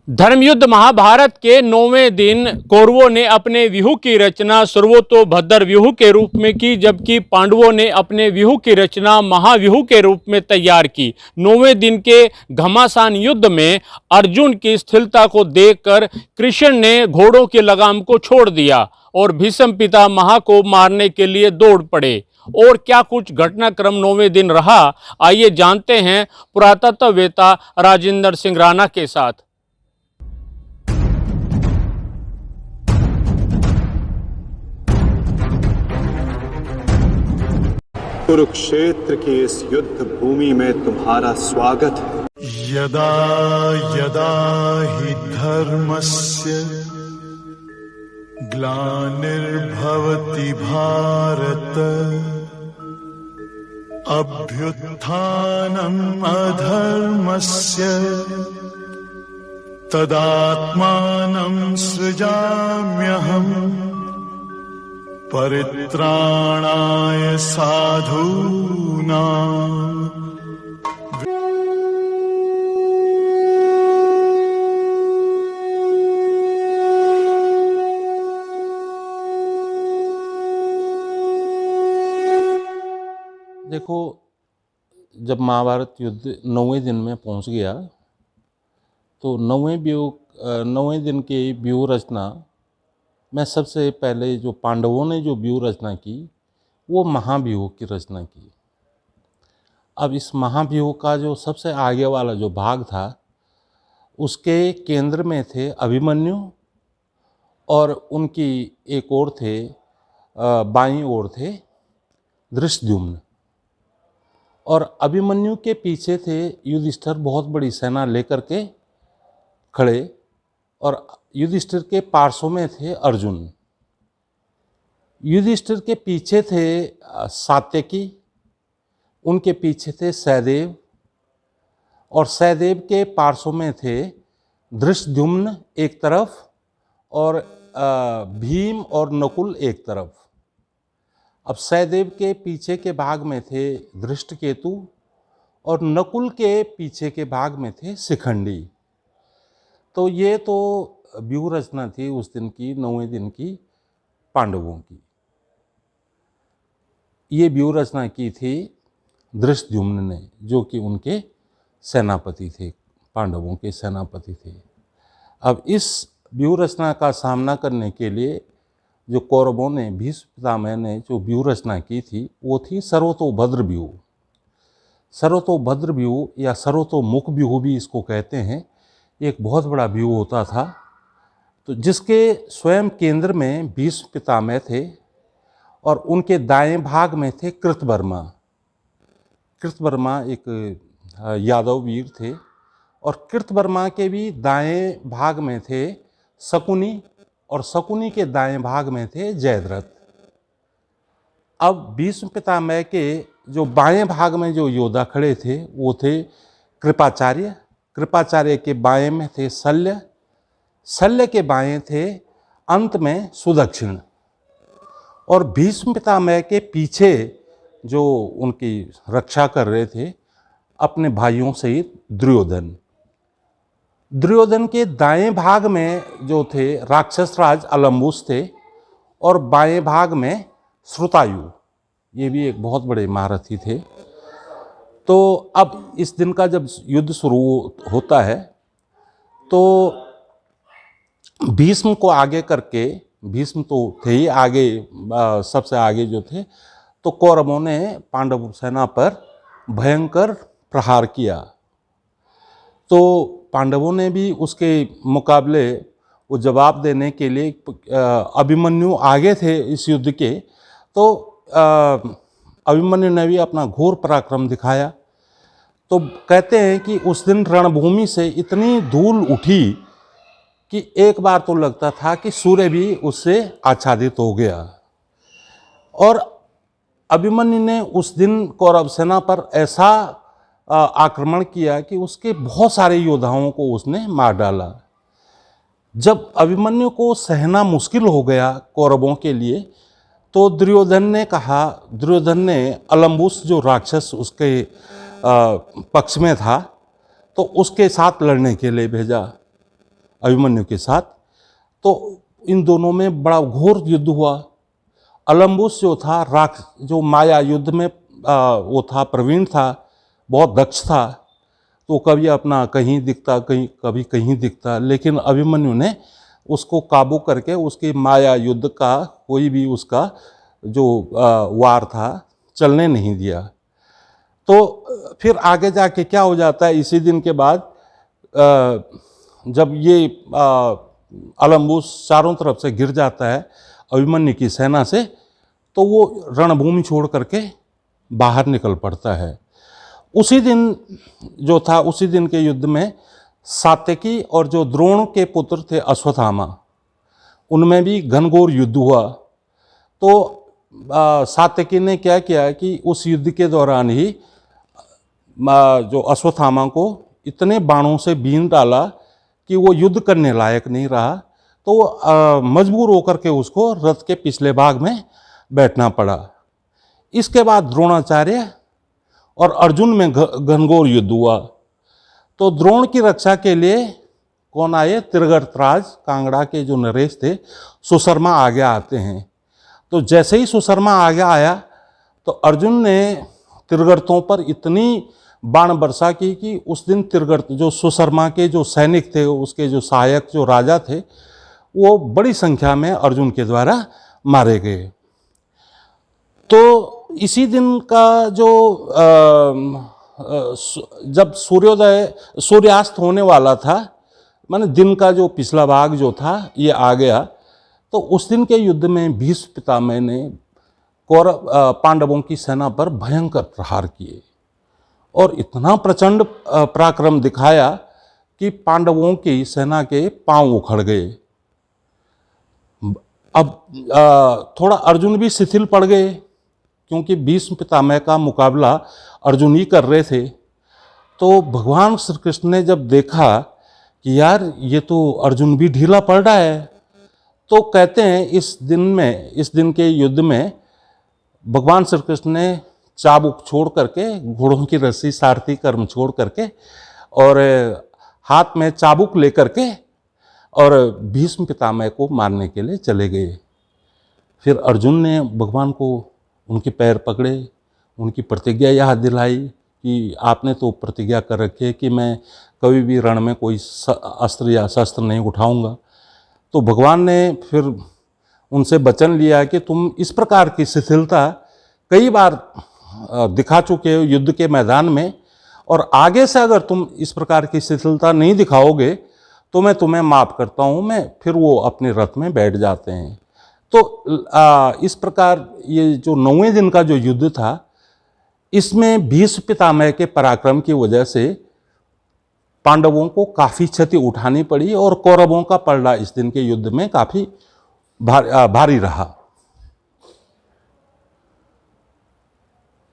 धर्मयुद्ध महाभारत के 9वें दिन कौरवों ने अपने व्यूह की रचना सर्वतोभद्र व्यूह के रूप में की, जबकि पांडवों ने अपने व्यूह की रचना महाव्यूह के रूप में तैयार की। 9वें दिन के घमासान युद्ध में अर्जुन की स्थिरता को देखकर कृष्ण ने घोड़ों की लगाम को छोड़ दिया और भीष्म पितामह को मारने के लिए दौड़ पड़े। और क्या कुछ घटनाक्रम 9वें दिन रहा, आइए जानते हैं पुरातत्ववेत्ता राजेंद्र सिंह राणा के साथ। कुरुक्षेत्र की इस युद्ध भूमि में तुम्हारा स्वागत है। यदा यदा हि धर्मस्य ग्लानिर्भवति भारत अभ्युत्थानम् अधर्मस्य तदात्मानं सृजाम्यहम् परित्राणाय साधूनां। देखो, जब महाभारत युद्ध 9वें दिन में पहुंच गया तो 9वें दिन की व्यूह रचना मैं सबसे पहले जो पांडवों ने जो व्यूह रचना की वो महाव्यूह की रचना की। अब इस महाव्यूह का जो सबसे आगे वाला जो भाग था उसके केंद्र में थे अभिमन्यु और उनकी एक ओर थे बाईं ओर थे धृष्टद्युम्न, और अभिमन्यु के पीछे थे युधिष्ठिर बहुत बड़ी सेना लेकर के खड़े, और युधिष्ठिर के पार्श्व में थे अर्जुन। युधिष्ठिर के पीछे थे सात्यकी, उनके पीछे थे सहदेव, और सहदेव के पार्श्व में थे धृष्टद्युम्न एक तरफ और भीम और नकुल एक तरफ। अब सहदेव के पीछे के भाग में थे धृष्टकेतु और नकुल के पीछे के भाग में थे शिखंडी। तो ये तो व्यूह रचना थी उस दिन की, 9वें दिन की पांडवों की। ये व्यूह रचना की थी धृष्टद्युम्न ने, जो कि उनके सेनापति थे, पांडवों के सेनापति थे। अब इस व्यूह रचना का सामना करने के लिए जो कौरवों ने, भीष्म पितामह ने जो व्यूह रचना की थी वो थी सर्वतोभद्र व्यूह। सर्वतोभद्र व्यूह या सर्वतोमुख व्यूह भी इसको कहते हैं। एक बहुत बड़ा व्यूह होता था, तो जिसके स्वयं केंद्र में भीष्म पितामह थे और उनके दाएं भाग में थे कृतवर्मा। कृतवर्मा एक यादव वीर थे, और कृतवर्मा के भी दाएं भाग में थे शकुनी, और शकुनी के दाएं भाग में थे जयद्रथ। अब भीष्म पितामह के जो बाएं भाग में जो योद्धा खड़े थे वो थे कृपाचार्य, कृपाचार्य के बाएं में थे शल्य, शल्य के बाएं थे अंत में सुदक्षिण, और भीष्म पितामह के पीछे जो उनकी रक्षा कर रहे थे अपने भाइयों सहित दुर्योधन। दुर्योधन के दाएं भाग में जो थे राक्षस राज अलम्बुस थे, और बाएं भाग में श्रुतायु, ये भी एक बहुत बड़े महारथी थे। तो अब इस दिन का जब युद्ध शुरू होता है तो भीष्म को आगे करके, भीष्म तो थे ही आगे, सबसे आगे जो थे, तो कौरवों ने पांडव सेना पर भयंकर प्रहार किया। तो पांडवों ने भी उसके मुकाबले वो जवाब देने के लिए, अभिमन्यु आगे थे इस युद्ध के, तो अभिमन्यु ने भी अपना घोर पराक्रम दिखाया। तो कहते हैं कि उस दिन रणभूमि से इतनी धूल उठी कि एक बार तो लगता था कि सूर्य भी उससे आच्छादित हो गया। और अभिमन्यु ने उस दिन कौरव सेना पर ऐसा आक्रमण किया कि उसके बहुत सारे योद्धाओं को उसने मार डाला। जब अभिमन्यु को सहना मुश्किल हो गया कौरवों के लिए, तो दुर्योधन ने अलम्बुस जो राक्षस उसके पक्ष में था, तो उसके साथ लड़ने के लिए भेजा। अभिमन्यु के साथ। तो इन दोनों में बड़ा घोर युद्ध हुआ। अलम्बुस जो था जो माया युद्ध में वो था, प्रवीण था, बहुत दक्ष था, तो कभी अपना कहीं दिखता, कभी कहीं दिखता, लेकिन अभिमन्यु ने उसको काबू करके उसकी माया युद्ध का कोई भी उसका जो वार था चलने नहीं दिया। तो फिर आगे जाके क्या हो जाता है, इसी दिन के बाद जब ये अलम्बुस चारों तरफ से गिर जाता है अभिमन्यु की सेना से, तो वो रणभूमि छोड़ करके बाहर निकल पड़ता है। उसी दिन जो था, उसी दिन के युद्ध में सात्यकी और जो द्रोण के पुत्र थे अश्वत्थामा, उनमें भी घनघोर युद्ध हुआ। तो सात्यकी ने क्या किया कि उस युद्ध के दौरान ही जो अश्वत्थामा को इतने बाणों से बीन डाला कि वो युद्ध करने लायक नहीं रहा। तो वो मजबूर होकर के उसको रथ के पिछले भाग में बैठना पड़ा। इसके बाद द्रोणाचार्य और अर्जुन में घनघोर युद्ध हुआ। तो द्रोण की रक्षा के लिए कौन आए? त्रिगर्तराज, कांगड़ा के जो नरेश थे, सुशर्मा आगे आते हैं। तो जैसे ही सुशर्मा आगे आया तो अर्जुन ने त्रिगर्तों पर इतनी बाण वर्षा की कि उस दिन त्रिगर्त जो सुशर्मा के जो सैनिक थे, उसके जो सहायक जो राजा थे, वो बड़ी संख्या में अर्जुन के द्वारा मारे गए। तो इसी दिन का जो जब सूर्यास्त होने वाला था, माने दिन का जो पिछला भाग जो था ये आ गया, तो उस दिन के युद्ध में भीष्म पितामह ने पांडवों की सेना पर भयंकर प्रहार किए और इतना प्रचंड पराक्रम दिखाया कि पांडवों की सेना के पांव उखड़ गए। अब थोड़ा अर्जुन भी शिथिल पड़ गए, क्योंकि भीष्म पितामह का मुकाबला अर्जुन ही कर रहे थे। तो भगवान श्री कृष्ण ने जब देखा कि यार ये तो अर्जुन भी ढीला पड़ रहा है, तो कहते हैं इस दिन के युद्ध में भगवान श्री कृष्ण ने चाबुक छोड़ करके, घोड़ों की रस्सी सारथी कर्म छोड़ करके और हाथ में चाबुक लेकर के और भीष्म पितामह को मारने के लिए चले गए। फिर अर्जुन ने भगवान को उनके पैर पकड़े, उनकी प्रतिज्ञा याद दिलाई कि आपने तो प्रतिज्ञा कर रखी है कि मैं कभी भी रण में कोई अस्त्र या शस्त्र नहीं उठाऊंगा। तो भगवान ने फिर उनसे वचन लिया कि तुम इस प्रकार की शिथिलता कई बार दिखा चुके हो युद्ध के मैदान में, और आगे से अगर तुम इस प्रकार की शिथिलता नहीं दिखाओगे तो मैं तुम्हें माफ़ करता हूँ। मैं फिर वो अपने रथ में बैठ जाते हैं। तो इस प्रकार ये जो 9वें दिन का जो युद्ध था, इसमें भीष्म पितामह के पराक्रम की वजह से पांडवों को काफ़ी क्षति उठानी पड़ी और कौरवों का पलड़ा इस दिन के युद्ध में काफ़ी भारी रहा।